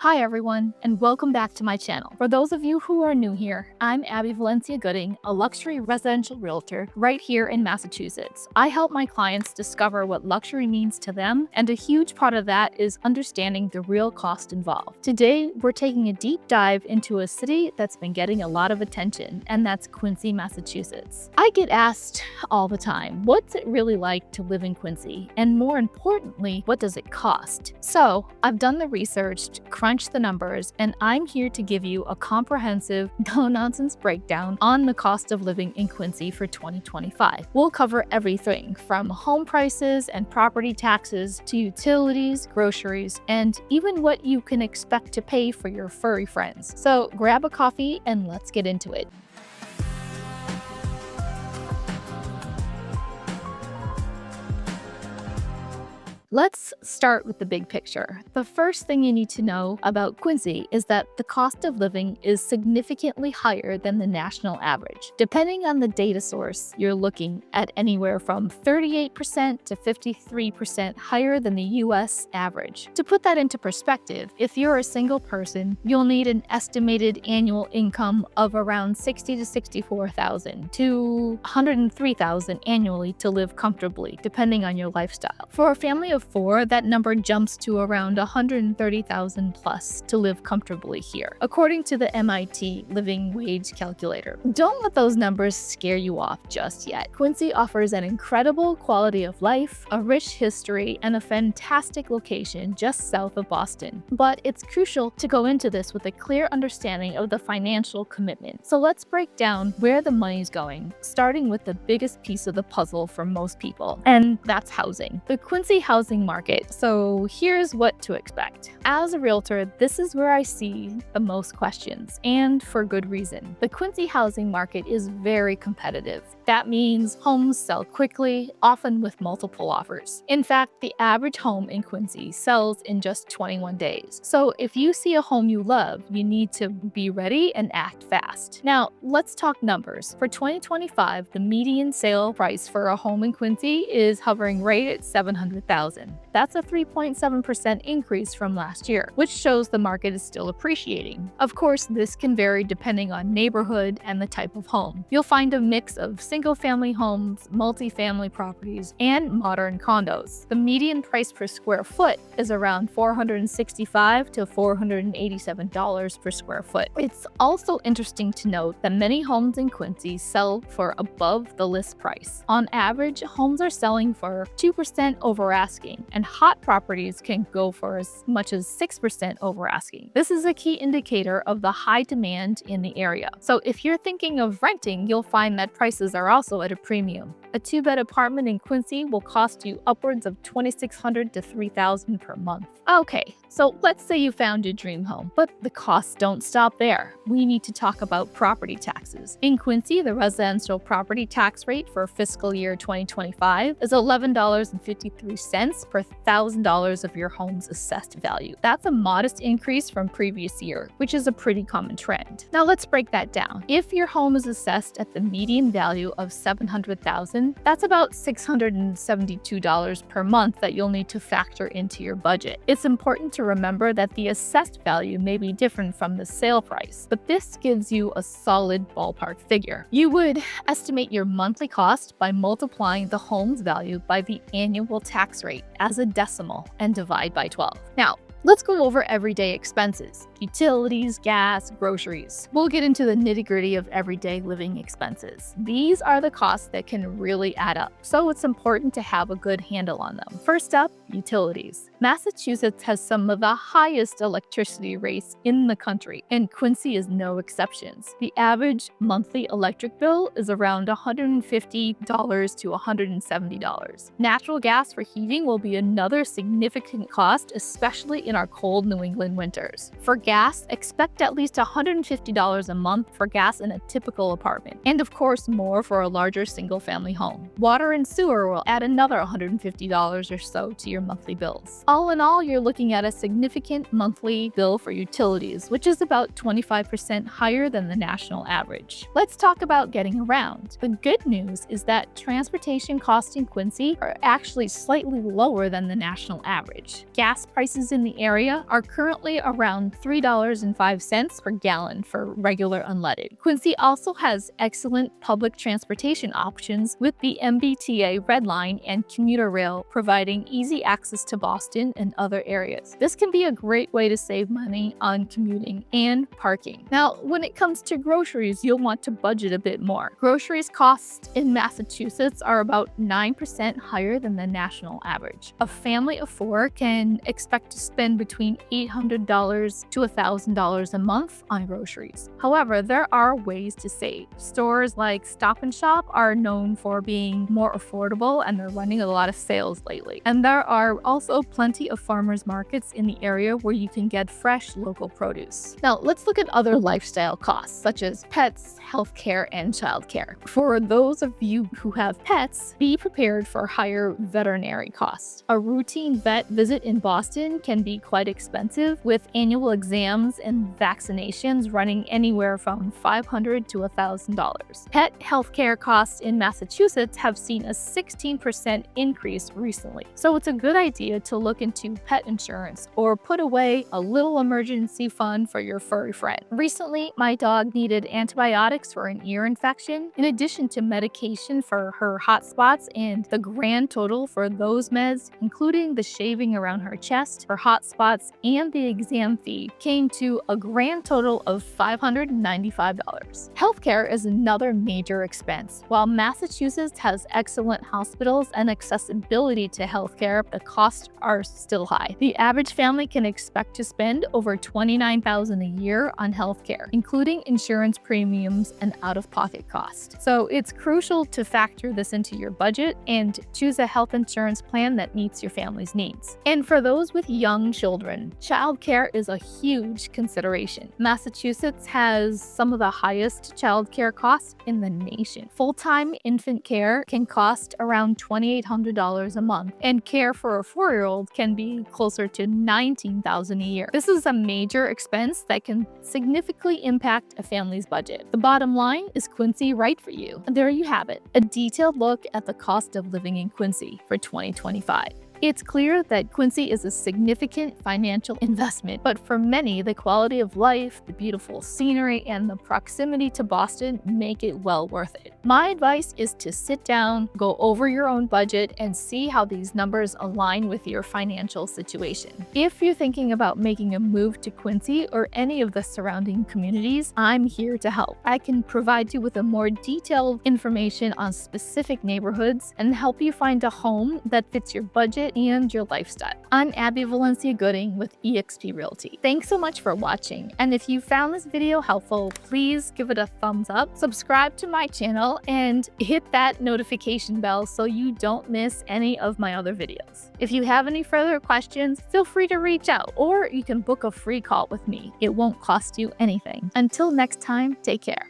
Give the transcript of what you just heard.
Hi everyone, and welcome back to my channel. For those of you who are new here, I'm Abby Valencia-Gooding, a luxury residential realtor right here in Massachusetts. I help my clients discover what luxury means to them, and a huge part of that is understanding the real cost involved. Today, we're taking a deep dive into a city that's been getting a lot of attention, and that's Quincy, Massachusetts. I get asked all the time, what's it really like to live in Quincy? And more importantly, what does it cost? So, I've done the research, crunch the numbers, and I'm here to give you a comprehensive, no-nonsense breakdown on the cost of living in Quincy for 2025. We'll cover everything from home prices and property taxes to utilities, groceries, and even what you can expect to pay for your furry friends. So grab a coffee and let's get into it. Let's start with the big picture. The first thing you need to know about Quincy is that the cost of living is significantly higher than the national average. Depending on the data source, you're looking at anywhere from 38% to 53% higher than the US average. To put that into perspective, if you're a single person, you'll need an estimated annual income of around $60,000 to $64,000 to $103,000 annually to live comfortably, depending on your lifestyle. For a family of four, that number jumps to around $130,000 plus to live comfortably here, according to the MIT Living Wage Calculator. Don't let those numbers scare you off just yet. Quincy offers an incredible quality of life, a rich history, and a fantastic location just south of Boston. But it's crucial to go into this with a clear understanding of the financial commitment. So let's break down where the money's going, starting with the biggest piece of the puzzle for most people, and that's housing. The Quincy housing market. So here's what to expect. As a realtor, this is where I see the most questions, and for good reason. The Quincy housing market is very competitive. That means homes sell quickly, often with multiple offers. In fact, the average home in Quincy sells in just 21 days. So if you see a home you love, you need to be ready and act fast. Now, let's talk numbers. For 2025, the median sale price for a home in Quincy is hovering right at $700,000. That's a 3.7% increase from last year, which shows the market is still appreciating. Of course, this can vary depending on neighborhood and the type of home. You'll find a mix of single-family homes, multi-family properties, and modern condos. The median price per square foot is around $465 to $487 per square foot. It's also interesting to note that many homes in Quincy sell for above the list price. On average, homes are selling for 2% over asking, and hot properties can go for as much as 6% over asking. This is a key indicator of the high demand in the area. So if you're thinking of renting, you'll find that prices are also at a premium. A two-bed apartment in Quincy will cost you upwards of $2,600 to $3,000 per month. Okay, so let's say you found your dream home, but the costs don't stop there. We need to talk about property taxes. In Quincy, the residential property tax rate for fiscal year 2025 is $11.53 per $1,000 of your home's assessed value. That's a modest increase from previous year, which is a pretty common trend. Now let's break that down. If your home is assessed at the median value of $700,000, that's about $672 per month that you'll need to factor into your budget. It's important to remember that the assessed value may be different from the sale price, but this gives you a solid ballpark figure. You would estimate your monthly cost by multiplying the home's value by the annual tax rate as a decimal and divide by 12. Now, let's go over everyday expenses: utilities, gas, groceries. We'll get into the nitty-gritty of everyday living expenses. These are the costs that can really add up, so it's important to have a good handle on them. First up, utilities. Massachusetts has some of the highest electricity rates in the country, and Quincy is no exception. The average monthly electric bill is around $150 to $170. Natural gas for heating will be another significant cost, especially in our cold New England winters. For gas, expect at least $150 a month for gas in a typical apartment, and of course more for a larger single-family home. Water and sewer will add another $150 or so to your monthly bills. All in all, you're looking at a significant monthly bill for utilities, which is about 25% higher than the national average. Let's talk about getting around. The good news is that transportation costs in Quincy are actually slightly lower than the national average. Gas prices in the area are currently around $3.05 per gallon for regular unleaded. Quincy also has excellent public transportation options with the MBTA Red Line and commuter rail providing easy access to Boston and other areas. This can be a great way to save money on commuting and parking. Now, when it comes to groceries, you'll want to budget a bit more. Groceries costs in Massachusetts are about 9% higher than the national average. A family of 4 can expect to spend between $800 to $1,000 a month on groceries. However, there are ways to save. Stores like Stop & Shop are known for being more affordable, and they're running a lot of sales lately. And there are also plenty of farmers markets in the area where you can get fresh local produce. Now, let's look at other lifestyle costs, such as pets, healthcare, and childcare. For those of you who have pets, be prepared for higher veterinary costs. A routine vet visit in Boston can be quite expensive, with annual exams and vaccinations running anywhere from $500 to $1,000. Pet healthcare costs in Massachusetts have seen a 16% increase recently, so it's a good idea to look into pet insurance or put away a little emergency fund for your furry friend. Recently, my dog needed antibiotics for an ear infection, in addition to medication for her hot spots, and the grand total for those meds, including the shaving around her chest, her hot spots, and the exam fee, came to a grand total of $595. Healthcare is another major expense. While Massachusetts has excellent hospitals and accessibility to healthcare, the costs are still high. The average family can expect to spend over $29,000 a year on healthcare, including insurance premiums and out-of-pocket costs. So it's crucial to factor this into your budget and choose a health insurance plan that meets your family's needs. And for those with young children, childcare is a huge consideration. Massachusetts has some of the highest childcare costs in the nation. Full-time infant care can cost around $2,800 a month, and care for a 4-year-old can be closer to $19,000 a year. This is a major expense that can significantly impact a family's budget. The bottom line, is Quincy right for you? And there you have it, a detailed look at the cost of living in Quincy for 2025. It's clear that Quincy is a significant financial investment, but for many, the quality of life, the beautiful scenery, and the proximity to Boston make it well worth it. My advice is to sit down, go over your own budget, and see how these numbers align with your financial situation. If you're thinking about making a move to Quincy or any of the surrounding communities, I'm here to help. I can provide you with a more detailed information on specific neighborhoods and help you find a home that fits your budget and your lifestyle. I'm Abby Valencia-Gooding with eXp Realty. Thanks so much for watching, and if you found this video helpful, please give it a thumbs up, subscribe to my channel, and hit that notification bell so you don't miss any of my other videos. If you have any further questions, feel free to reach out, or you can book a free call with me. It won't cost you anything. Until next time, take care.